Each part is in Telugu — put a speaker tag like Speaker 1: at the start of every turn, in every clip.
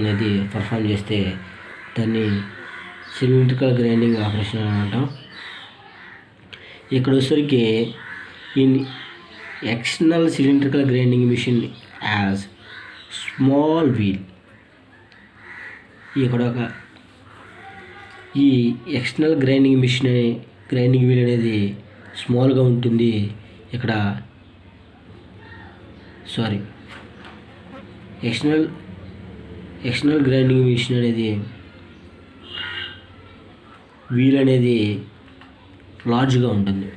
Speaker 1: అనేది పర్ఫామ్ చేస్తే దాన్ని సిలిండ్రికల్ గ్రైండింగ్ ఆపరేషన్ అని అంటాం. ఇక్కడ వచ్చేసరికి in external cylindrical grinding machine as small wheel. ఇక్కడ ఒక ఈ ఎక్స్టర్నల్ గ్రైండింగ్ వీల్ అనేది స్మాల్గా ఉంటుంది. ఇక్కడ ఎక్స్టర్నల్ గ్రైండింగ్ మిషన్ అనేది వీల్ అనేది లార్జ్గా ఉంటుంది.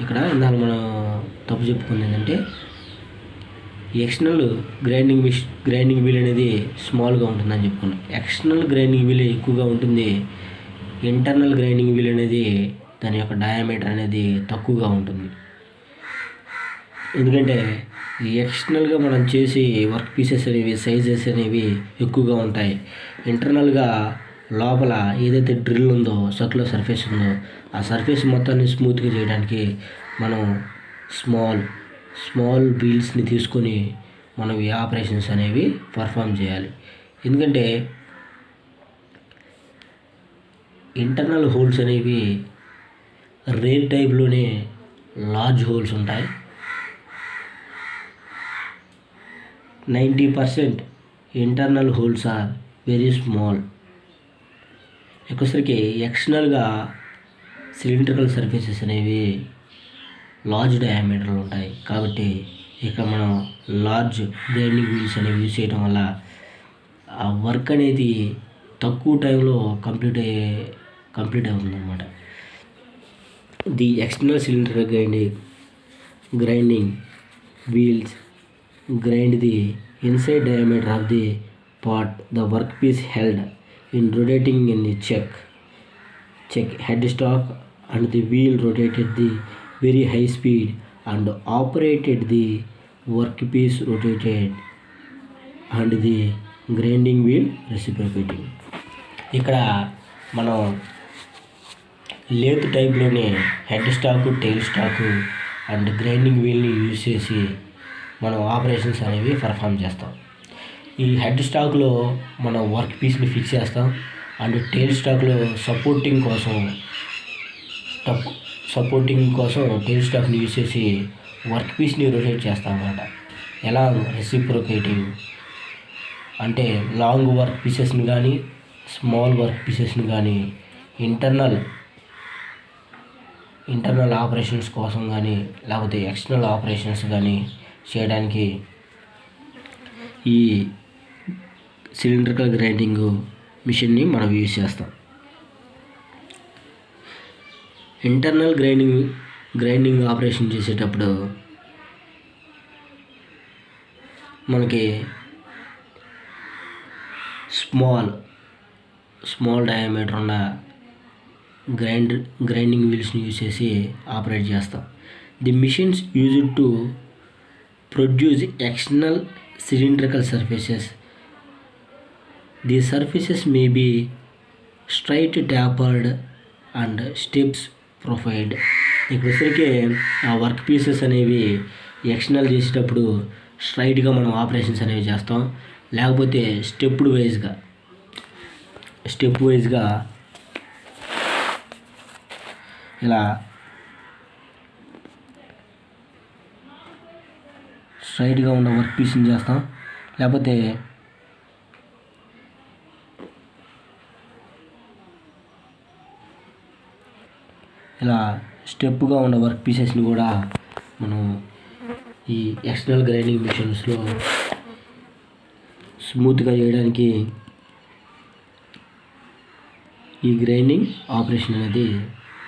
Speaker 1: ఇక్కడ ఇందాక మనం తప్పు చెప్పుకుంది ఏంటంటే ఎక్స్టర్నల్ గ్రైండింగ్ వీల్ అనేది స్మాల్గా ఉంటుందని చెప్పుకున్నాం. ఎక్స్టర్నల్ గ్రైండింగ్ వీల్ ఎక్కువగా ఉంటుంది. ఇంటర్నల్ గ్రైండింగ్ వీల్ అనేది దాని యొక్క డయామీటర్ అనేది తక్కువగా ఉంటుంది. ఎందుకంటే ఎక్స్టర్నల్గా మనం చేసే వర్క్ పీసెస్ అనేవి సైజెస్ అనేవి ఎక్కువగా ఉంటాయి. ఇంటర్నల్గా లోపల ఏదైతే డ్రిల్ ఉందో, సర్క్యులర్ సర్ఫేస్ ఉందో, ఆ సర్ఫేస్ మొత్తాన్ని స్మూత్గా చేయడానికి మనం స్మాల్ వీల్స్ని తీసుకొని మనం ఈ ఆపరేషన్స్ అనేవి పర్ఫామ్ చేయాలి. ఎందుకంటే ఇంటర్నల్ హోల్స్ అనేవి రేర్ టైప్లోనే లార్జ్ హోల్స్ ఉంటాయి. 90% internal holes are very small. ఎక్కువసరికి ఎక్స్టర్నల్గా సిలిండ్రికల్ సర్ఫేసెస్ అనేవి లార్జ్ డయామీటర్లు ఉంటాయి. కాబట్టి ఇక మనం లార్జ్ గ్రైండింగ్ వీల్స్ అనేవి యూజ్ చేయడం వల్ల ఆ వర్క్ అనేది తక్కువ టైంలో కంప్లీట్ అవుతుందన్నమాట. The external cylindrical grinding wheels grind the inside diameter of the part the workpiece held in rotating in the check headstock, and the wheel rotated the very high speed and operated the workpiece rotated and the grinding wheel reciprocating. ఇక్కడ మనం లేత్ టైప్లోనే head stock, tail stock and grinding వీల్ని యూజ్ చేసి మనం ఆపరేషన్స్ అనేవి పర్ఫామ్ చేస్తాం. ఈ హెడ్ స్టాక్లో మనం వర్క్ పీస్ని ఫిక్స్ చేస్తాం. అండ్ టైల్ స్టాక్లో సపోర్టింగ్ కోసం టైల్ స్టాక్ని యూజ్ చేసి వర్క్ పీస్ని రొటేట్ చేస్తాం అన్నమాట. ఎలా రెసిప్రొకేటింగ్ అంటే లాంగ్ వర్క్ పీసెస్ని కానీ, స్మాల్ వర్క్ పీసెస్ని కానీ ఇంటర్నల్ ఆపరేషన్స్ కోసం కానీ, లేకపోతే ఎక్స్టర్నల్ ఆపరేషన్స్ కానీ చేయడానికి ఈ సిలిండ్రికల్ గ్రైండింగ్ మిషన్ని మనం యూజ్ చేస్తాం. ఇంటర్నల్ గ్రైండింగ్ ఆపరేషన్ చేసేటప్పుడు మనకి స్మాల్ డయామీటర్ ఉన్న గ్రైండింగ్ వీల్స్ని యూజ్ చేసి ఆపరేట్ చేస్తాం. The machines used to produce external cylindrical surfaces. These surfaces may be straight, tapered and steps profiled. ఇక్కడికి ఆ వర్క్ పీసెస్ అనేవి ఎక్స్టర్నల్ చేసేటప్పుడు స్ట్రైట్గా మనం ఆపరేషన్స్ అనేవి చేస్తాం. లేకపోతే స్టెప్ వైజ్గా ఇలా స్ట్రైట్గా ఉన్న వర్క్ పీస్ని చేస్తాం. లేకపోతే ఇలా స్టెప్గా ఉన్న వర్క్ పీసెస్ని కూడా మనం ఈ ఎక్స్టర్నల్ గ్రైండింగ్ మిషన్స్లో స్మూత్గా చేయడానికి ఈ గ్రైండింగ్ ఆపరేషన్ అనేది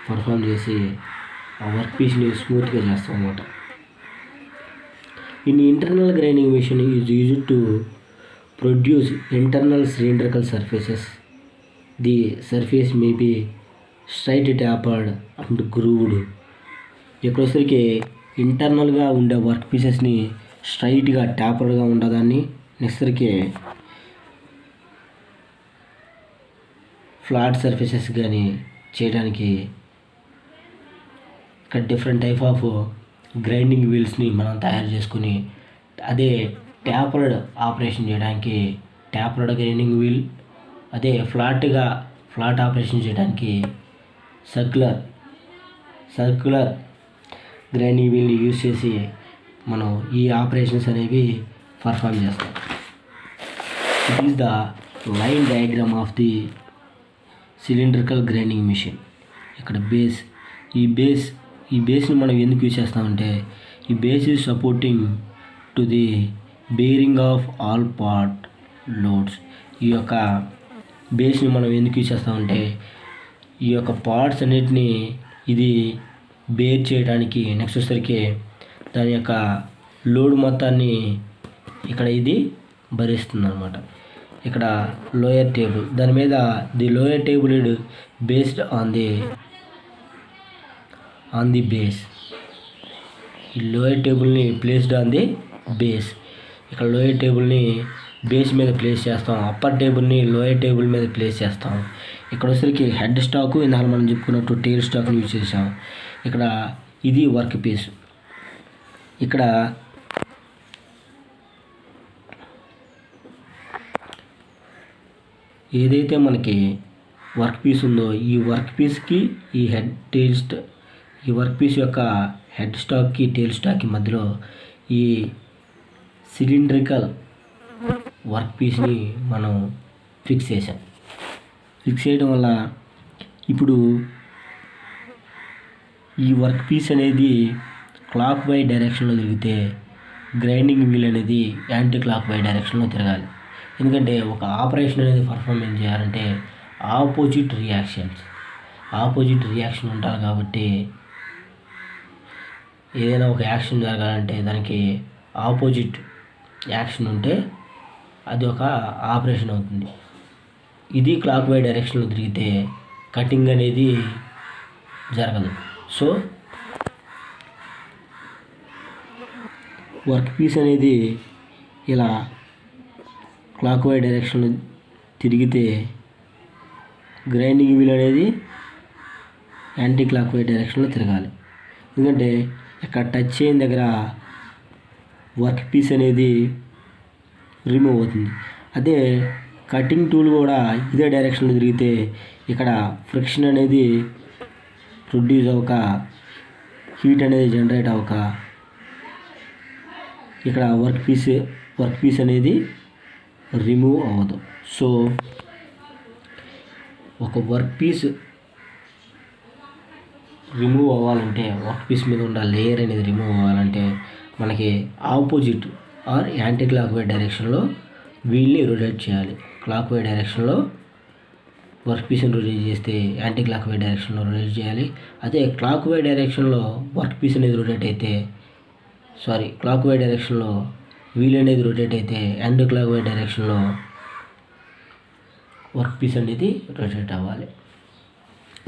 Speaker 1: పర్ఫామ్ చేసి ఆ వర్క్ పీస్ని స్మూత్గా చేస్తాం అన్నమాట. In internal grinding machine is used to produce internal cylindrical surfaces. The surface may be straight, tapered and grooved. ఇక్కడొసరికి ఇంటర్నల్గా ఉండే వర్క్ పీసెస్ని స్ట్రైట్గా ట్యాపర్డ్గా ఉండదాన్ని నెక్స్ట్కి ఫ్లాట్ సర్ఫేసెస్ కానీ చేయడానికి ఇక్కడ డిఫరెంట్ టైప్ ఆఫ్ గ్రైండింగ్ వీల్స్ని మనం తయారు చేసుకుని అదే ట్యాపర్డ్ ఆపరేషన్ చేయడానికి ట్యాపర్డ్ గ్రైండింగ్ వీల్. అదే ఫ్లాట్ ఆపరేషన్ చేయడానికి సర్క్యులర్ గ్రైండింగ్ వీల్ని యూజ్ చేసి మనం ఈ ఆపరేషన్స్ అనేవి పర్ఫామ్ చేస్తాం. It is the line diagram of the cylindrical grinding machine. ఇక్కడ ఈ బేస్ని మనం ఎందుకు యూజ్ చేస్తామంటే ఈ base is supporting to the bearing of all part loads. ఈ యొక్క బేస్ని మనం ఎందుకు యూజ్ చేస్తామంటే ఈ యొక్క పార్ట్స్ అన్నిటినీ ఇది బేర్ చేయడానికి, నెక్స్ట్ వచ్చేసరికి దాని యొక్క లోడ్ మొత్తాన్ని ఇక్కడ ఇది భరిస్తుంది అనమాట. ఇక్కడ లోయర్ టేబుల్, దాని మీద the lower table based on the base. ఈ లోయర్ టేబుల్ని ప్లేస్డ్ ఆన్ ది బేస్. ఇక్కడ లోయర్ టేబుల్ని బేస్ మీద ప్లేస్ చేస్తాం, అప్పర్ టేబుల్ని లోయర్ టేబుల్ మీద ప్లేస్ చేస్తాం. ఇక్కడ వచ్చేసరికి హెడ్ స్టాకు ఇందాక మనం చెప్పుకున్నట్టు టెయిల్ స్టాక్ని యూజ్ చేసాం. ఇక్కడ ఇది వర్క్ పీస్. ఇక్కడ ఏదైతే మనకి వర్క్ పీస్ ఉందో ఈ వర్క్ పీస్కి ఈ వర్క్ పీస్ యొక్క హెడ్ స్టాక్కి టెయిల్ స్టాక్కి మధ్యలో ఈ సిలిండ్రికల్ వర్క్ పీస్ని మనం ఫిక్స్ చేయడం వల్ల ఇప్పుడు ఈ వర్క్ పీస్ అనేది క్లాక్ వైజ్ డైరెక్షన్లో తిరిగితే గ్రైండింగ్ వీల్ అనేది యాంటీ క్లాక్ వైజ్ డైరెక్షన్లో తిరగాలి. ఎందుకంటే ఒక ఆపరేషన్ అనేది పర్ఫార్మెన్స్ చేయాలంటే ఆపోజిట్ రియాక్షన్ ఉండాలి. కాబట్టి ఏదైనా ఒక యాక్షన్ జరగాలంటే దానికి ఆపోజిట్ యాక్షన్ ఉంటే అది ఒక ఆపరేషన్ అవుతుంది. ఇది క్లాక్ వైజ్ డైరెక్షన్లో తిరిగితే కటింగ్ అనేది జరగదు. సో వర్క్ పీస్ అనేది ఇలా క్లాక్ వైజ్ డైరెక్షన్లో తిరిగితే గ్రైండింగ్ వీల్ అనేది యాంటీ క్లాక్ వైజ్ డైరెక్షన్లో తిరగాలి. ఎందుకంటే ఇక్కడ టచ్ అయిన దగ్గర వర్క్ పీస్ అనేది రిమూవ్ అవుతుంది. అదే కటింగ్ టూల్ కూడా ఇదే డైరెక్షన్లో తిరిగితే ఇక్కడ ఫ్రిక్షన్ అనేది ప్రొడ్యూస్ అవ్వక, హీట్ అనేది జనరేట్ అవ్వక ఇక్కడ వర్క్ పీస్ అనేది రిమూవ్ అవ్వదు. సో ఒక వర్క్ పీస్ రిమూవ్ అవ్వాలంటే, వర్క్ పీస్ మీద ఉన్న లేయర్ అనేది రిమూవ్ అవ్వాలంటే మనకి opposite or anti clockwise డైరెక్షన్లో వీల్ని రొటేట్ చేయాలి. క్లాక్ వైజ్ డైరెక్షన్లో వర్క్ పీస్ని రొటేట్ చేస్తే యాంటీ క్లాక్ వైజ్ డైరెక్షన్లో రొటేట్ చేయాలి. అదే క్లాక్ వైజ్ డైరెక్షన్లో వర్క్ పీస్ అనేది రొటేట్ అయితే క్లాక్ వైజ్ డైరెక్షన్లో వీల్ అనేది రొటేట్ అయితే యాంటీ క్లాక్ వైజ్ డైరెక్షన్లో వర్క్ పీస్ అనేది రొటేట్ అవ్వాలి.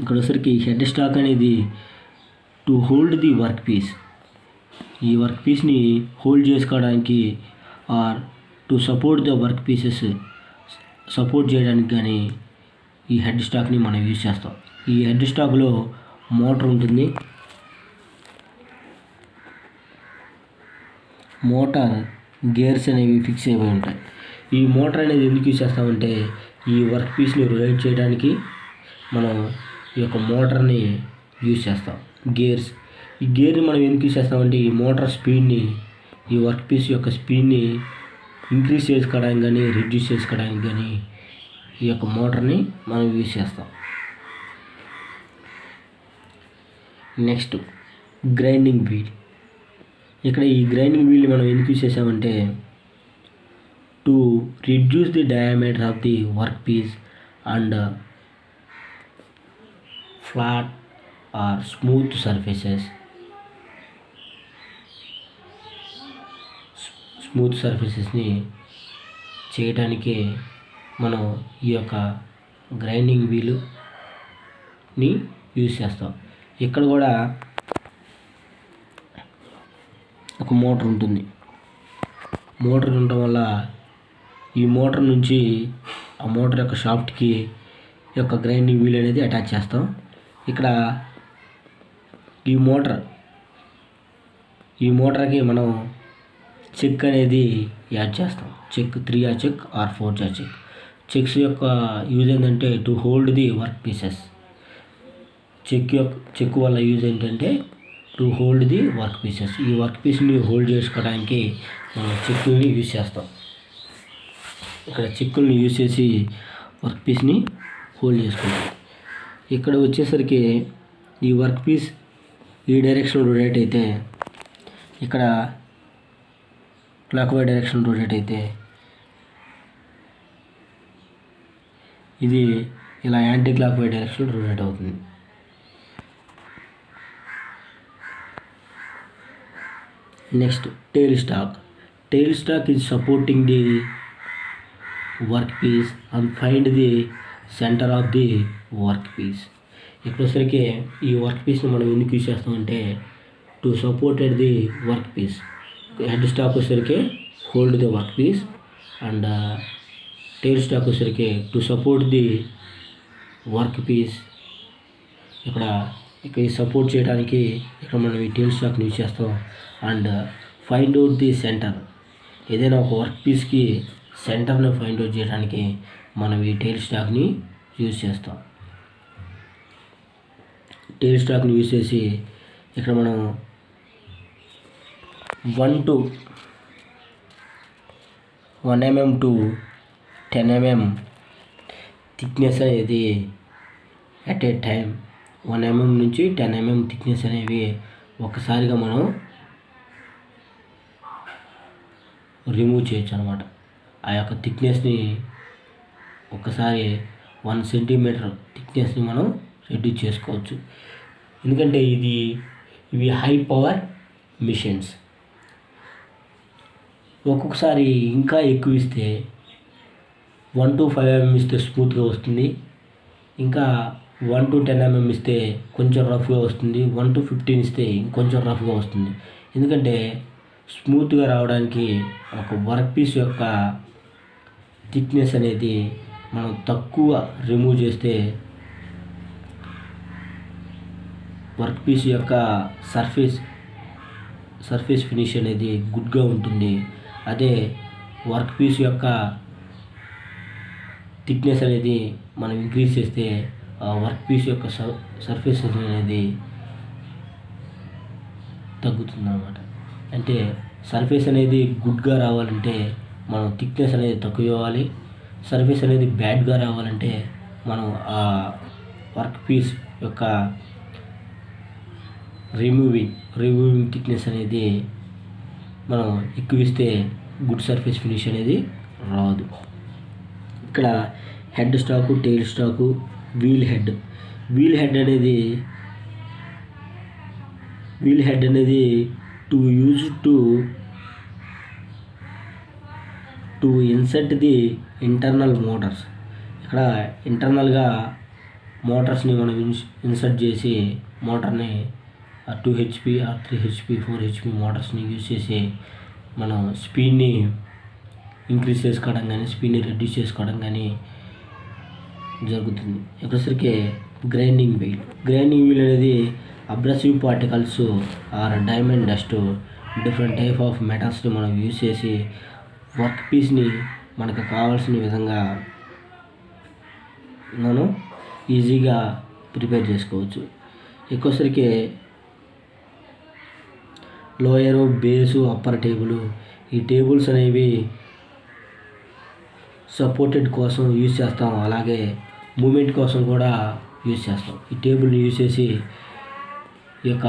Speaker 1: ఇక్కడ వచ్చరికి హెడ్ స్టాక్ అనేది to hold the work piece. ఈ వర్క్ పీస్ని హోల్డ్ చేసుకోవడానికి or to support the work pieces support చేయడానికి కానీ ఈ హెడ్ స్టాక్ని మనం యూజ్ చేస్తాం. ఈ హెడ్ స్టాక్లో మోటార్ ఉంటుంది. మోటార్ గేర్స్ అనేవి ఫిక్స్ అయిపోయి ఉంటాయి. ఈ మోటార్ అనేది ఎందుకు యూజ్ చేస్తామంటే ఈ వర్క్ పీస్ని రొటేట్ చేయడానికి మనం ఈ యొక్క మోటార్ని యూజ్ చేస్తాం. ఈ గేర్ని మనం ఎందుకు యూజ్ చేస్తామంటే ఈ మోటార్ స్పీడ్ని, ఈ వర్క్ పీస్ యొక్క స్పీడ్ని ఇంక్రీజ్ చేసుకోవడానికి కానీ రిడ్యూస్ చేసుకోవడానికి కానీ ఈ యొక్క మోటార్ని మనం యూజ్ చేస్తాం. Next grinding wheel. ఇక్కడ ఈ గ్రైండింగ్ వీల్ని మనం ఎందుకు యూజ్ చేసామంటే to reduce the diameter of the work piece and flat or smooth సర్ఫేసెస్ని చేయటానికి మనం ఈ యొక్క గ్రైండింగ్ వీలుని యూజ్ చేస్తాం. ఇక్కడ కూడా ఒక మోటార్ ఉంటుంది. మోటార్ ఉండటం వల్ల ఈ మోటార్ నుంచి ఆ మోటార్ యొక్క షాఫ్ట్కి ఈ యొక్క గ్రైండింగ్ వీల్ అనేది అటాచ్ చేస్తాం. ఇక్కడ ఈ మోటార్కి మనం చెక్ అనేది యాడ్ చేస్తాం. Chuck 3 chuck or 4 chuck. Chucks యొక్క యూజ్ ఏంటంటే to hold the work pieces. Chuck వల్ల యూజ్ ఏంటంటే to hold the work pieces. ఈ వర్క్ పీస్ని హోల్డ్ చేసుకోవడానికి మనం చెక్కుల్ని యూజ్ చేస్తాం. ఇక్కడ చెక్కుల్ని యూజ్ చేసి వర్క్ పీస్ని హోల్డ్ చేసుకుంటాం. ఇక్కడ వచ్చేసరికి ఈ వర్క్ పీస్ ఈ డైరెక్షన్ రొటేట్ అయితే, ఇక్కడ క్లాక్ వైజ్ డైరెక్షన్ రొటేట్ అయితే ఇది ఇలా anti clockwise direction rotate అవుతుంది. Next tail stock. Tail stock is supporting the work piece and find the centre of the work piece. ఇక్కడ వచ్చరికి ఈ వర్క్ పీస్ని మనం ఎందుకు యూజ్ చేస్తామంటే to supported the work piece. Head stock వచ్చరికి hold the work piece and tail stock వచ్చరికి to support the work piece. ఇక్కడ ఈ సపోర్ట్ చేయడానికి ఇక్కడ మనం ఈ టెయిల్ స్టాక్ని యూజ్ చేస్తాం. And find out the centre. ఏదైనా ఒక వర్క్ పీస్కి సెంటర్ని ఫైండ్ అవుట్ చేయడానికి మనం ఈ టెయిల్ స్టాక్ని యూజ్ చేస్తాం. టెయిల్ స్టాక్ని యూజ్ చేసి ఇక్కడ మనం 1 mm to 10 mm థిక్నెస్ అనేది అట్ ఏ టైం 1 mm నుంచి 10 mm థిక్నెస్ అనేవి ఒక్కసారిగా మనం రిమూవ్ చేయొచ్చు అనమాట. ఆ యొక్క థిక్నెస్ని ఒక్కసారి 1 సెంటీమీటర్ థిక్నెస్ని మనం రెడ్యూస్ చేసుకోవచ్చు. ఎందుకంటే ఇవి హై పవర్ మిషన్స్. ఒక్కొక్కసారి ఇంకా ఎక్కువ ఇస్తే 1 to 5 mm ఇస్తే స్మూత్గా వస్తుంది. ఇంకా 1 to 10 mm ఇస్తే కొంచెం రఫ్గా వస్తుంది. 1 to 15 ఇస్తే ఇంకొంచెం రఫ్గా వస్తుంది. ఎందుకంటే స్మూత్గా రావడానికి ఒక వర్క్ పీస్ యొక్క థిక్నెస్ అనేది మనం తక్కువ రిమూవ్ చేస్తే వర్క్ పీస్ యొక్క సర్ఫేస్ ఫినిష్ అనేది గుడ్గా ఉంటుంది. అదే వర్క్ పీస్ యొక్క థిక్నెస్ అనేది మనం ఇంక్రీజ్ చేస్తే ఆ వర్క్ పీస్ యొక్క సర్ఫేస్ అనేది తగ్గుతుంది అన్నమాట. అంటే సర్ఫేస్ అనేది గుడ్గా రావాలంటే మనం థిక్నెస్ అనేది తక్కువ ఇవ్వాలి. సర్ఫేస్ అనేది బ్యాడ్గా రావాలంటే మనం ఆ వర్క్ పీస్ యొక్క రిమూవింగ్ థిక్నెస్ అనేది మనం ఎక్కువ ఇస్తే గుడ్ సర్ఫేస్ ఫినిష్ అనేది రాదు. ఇక్కడ head stock, tail stock, wheel head అనేది to use to insert the internal motors. ఇక్కడ ఇంటర్నల్గా మోటార్స్ని మనం ఇన్సర్ట్ చేసి మోటార్ని 2 HP or 3 HP 4 HP మోటార్స్ని యూజ్ చేసి మనం స్పీడ్ని ఇంక్రీజ్ చేసుకోవడం కానీ స్పీడ్ని రెడ్యూస్ చేసుకోవడం కానీ జరుగుతుంది. వచ్చేసరికి గ్రైండింగ్ వీల్ అనేది abrasive particles or diamond dust different type of మెటల్స్ని మనం యూజ్ చేసి వర్క్ పీస్ని మనకు కావాల్సిన విధంగా మనం ఈజీగా ప్రిపేర్ చేసుకోవచ్చు. ఎక్కువసరికి లోయరు, బేసు, అప్పర్ టేబుల్, ఈ టేబుల్స్ అనేవి సపోర్టెడ్ కోసం యూజ్ చేస్తాం. అలాగే మూమెంట్ కోసం కూడా యూజ్ చేస్తాం. ఈ టేబుల్ని యూజ్ చేసి ఈ యొక్క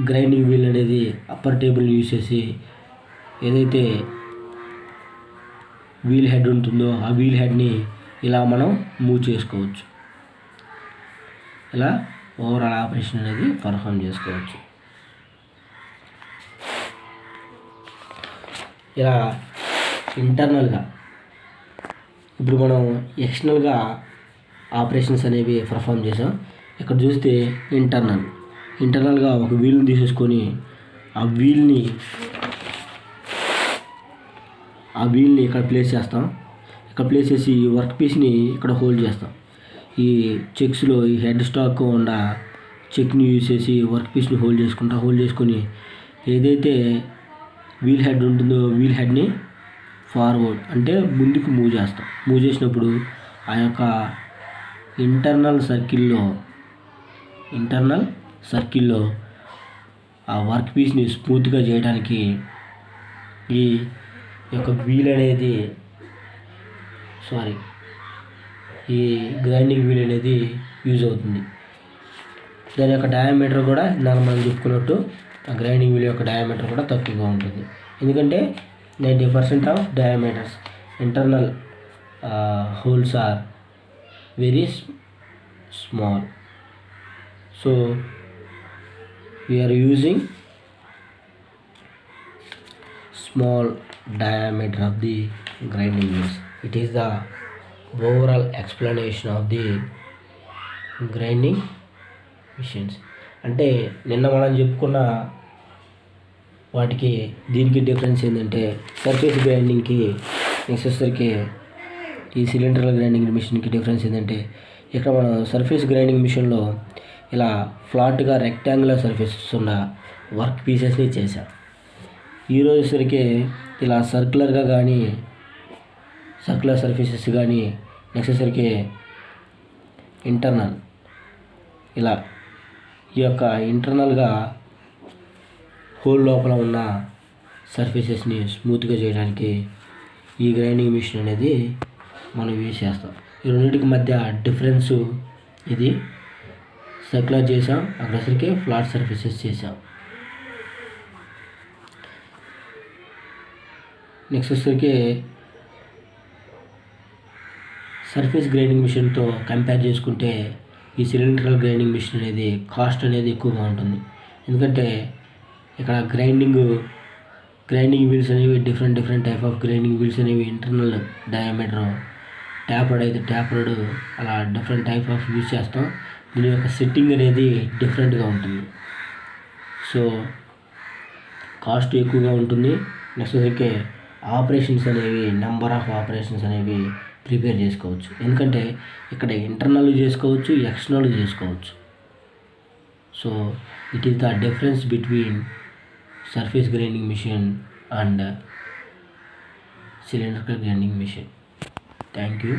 Speaker 1: గ్రైండింగ్ వీల్ అనేది అప్పర్ టేబుల్ని యూజ్ చేసి ఏదైతే వీల్ హెడ్ ఉంటుందో ఆ వీల్ హెడ్ని ఇలా మనం మూవ్ చేసుకోవచ్చు. ఇలా ఓవరాల్ ఆపరేషన్ అనేది పర్ఫామ్ చేసుకోవచ్చు. ఇలా ఇంటర్నల్గా ఇప్పుడు మనం ఎక్స్టర్నల్గా ఆపరేషన్స్ అనేవి పర్ఫామ్ చేసాం. ఇక్కడ చూస్తే ఇంటర్నల్గా ఒక వీల్ని తీసేసుకొని ఆ వీల్ని ఇక్కడ ప్లేస్ చేస్తాం. ఇక్కడ ప్లేస్ చేసి ఈ వర్క్ పీస్ని ఇక్కడ హోల్డ్ చేస్తాం. ఈ చెక్స్లో ఈ హెడ్ స్టాక్ ఉన్న చెక్ని యూజ్ చేసి వర్క్ పీస్ని హోల్డ్ చేసుకొని ఏదైతే వీల్ హెడ్ ఉంటుందో వీల్ హెడ్ని ఫార్వర్డ్ అంటే ముందుకు మూవ్ చేస్తాం. మూవ్ చేసినప్పుడు ఆ యొక్క ఇంటర్నల్ సర్కిల్లో ఆ వర్క్ పీస్ని స్మూత్గా చేయడానికి ఈ యొక్క వీల్ అనేది ఈ గ్రైండింగ్ వీల్ అనేది యూజ్ అవుతుంది. దాని యొక్క డయామీటర్ కూడా మనం చెప్పుకున్నట్టు ఆ గ్రైండింగ్ వీల్ యొక్క డయామీటర్ కూడా తక్కువగా ఉంటుంది. ఎందుకంటే 90% of diameters internal holes are very small. So we are using small diameter of the grinding wheels. It is the overall explanation of the grinding machines. అంటే నిన్న మనం చెప్పుకున్న వాటికి దీనికి డిఫరెన్స్ ఏంటంటే సర్ఫేస్ గ్రైండింగ్కి నెక్స్ట్ ఈ సిలిండర్ గ్రైండింగ్ మిషన్కి డిఫరెన్స్ ఏంటంటే ఇక్కడ మనం సర్ఫేస్ గ్రైండింగ్ మిషన్లో ఇలా ఫ్లాట్గా రెక్టాంగులర్ సర్ఫేసెస్ ఉన్న వర్క్ పీసెస్ని చేశాం. ఈరోజు సరికి ఇలా సర్క్యులర్ సర్ఫేసెస్ కానీ నెక్స్ట్ సరికి ఇంటర్నల్ ఇలా ఈ యొక్క ఇంటర్నల్గా హోల్ లోపల ఉన్న సర్ఫేసెస్ని స్మూత్గా చేయడానికి ఈ గ్రైండింగ్ మిషన్ అనేది మనం యూజ్ చేస్తాం. ఈ రెండింటికి మధ్య డిఫరెన్స్ ఇది. సర్క్యులర్ చేసాం, అక్కడికి ఫ్లాట్ సర్ఫేసెస్ చేసాం. నెక్స్ట్ వచ్చేసరికి సర్ఫేస్ గ్రైండింగ్ మిషన్తో కంపేర్ చేసుకుంటే ఈ సిలిండ్రికల్ గ్రైండింగ్ మిషన్ అనేది కాస్ట్ అనేది ఎక్కువగా ఉంటుంది. ఎందుకంటే ఇక్కడ గ్రైండింగ్ వీల్స్ అనేవి different type of grinding wheels అనేవి ఇంటర్నల్ డయామీటర్ ట్యాపర్డ్ అలా డిఫరెంట్ టైప్ ఆఫ్ యూజ్ చేస్తాం. దీని యొక్క సెట్టింగ్ అనేది డిఫరెంట్గా ఉంటుంది. సో కాస్ట్ ఎక్కువగా ఉంటుంది. నెక్స్ట్ వచ్చేసరికి నెంబర్ ఆఫ్ ఆపరేషన్స్ అనేవి ప్రిపేర్ చేసుకోవచ్చు. ఎందుకంటే ఇక్కడ ఇంటర్నల్ చేసుకోవచ్చు, ఎక్స్టర్నల్ చేసుకోవచ్చు. So it is the difference between surface grinding machine and cylindrical grinding machine. Thank you.